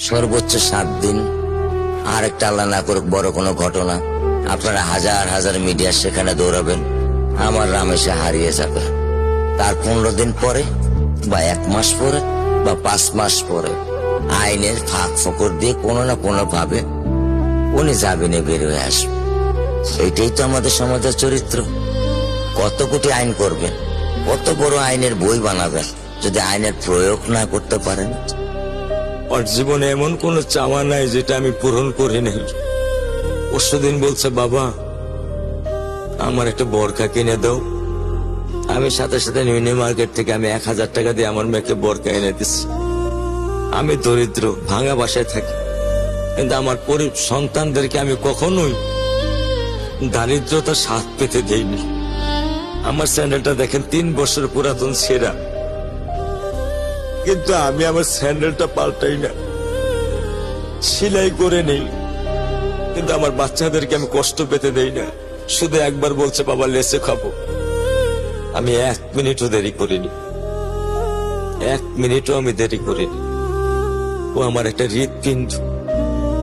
সর্বোচ্চ 7 দিন, আর একটা আল্লাহ না করুক বড় কোনো ঘটনা, আপনারা হাজার হাজার মিডিয়া সেখানে দৌড়াবেন, আমার রামেশে হারিয়ে যাবে। তার 15 দিন পরে বা 1 মাস পরে বা 5 মাস পরে আইনের ফাঁক ফোকর দিয়ে কোনো না কোনো ভাবে উনি জামিনে বের হয়ে আসবে। এইটাই তো আমাদের সমাজের চরিত্র। কত কোটি আইন করবেন, কত বড় আইনের বই বানাবেন, যদি আইনের প্রয়োগ না করতে পারেন। ওর জীবনে এমন কোন চাওয়া নাই যেটা আমি পূরণ করি নাই। পরশুদিন বলছে, বাবা আমার একটা বোরকা কিনে দাও। আমি সাথে সাথে মিনি মার্কেট থেকে আমি 1000 টাকা দিয়ে আমার মেয়েকে বোরকা এনে দিচ্ছি। আমি দরিদ্র, ভাঙা বাসায় থাকি, কিন্তু আমার সন্তানদেরকে আমি কখনোই দারিদ্রতার স্বাদ পেতে দেইনি। আমার স্যান্ডেলটা দেখেন 3 বছর পুরাতন ছেঁড়া, কিন্তু আমি আমার স্যান্ডেলটা পাল্টাই না, সেলাই করে নেই। কিন্তু আমার বাচ্চাদেরকে আমি কষ্ট পেতে দেই না। শুধু একবার বলছে, বাবা লেসে খাবো। আমি 1 মিনিটও দেরি করিনি, 1 মিনিটও আমি দেরি করিনি। ও আমার একটা হৃৎপিণ্ড।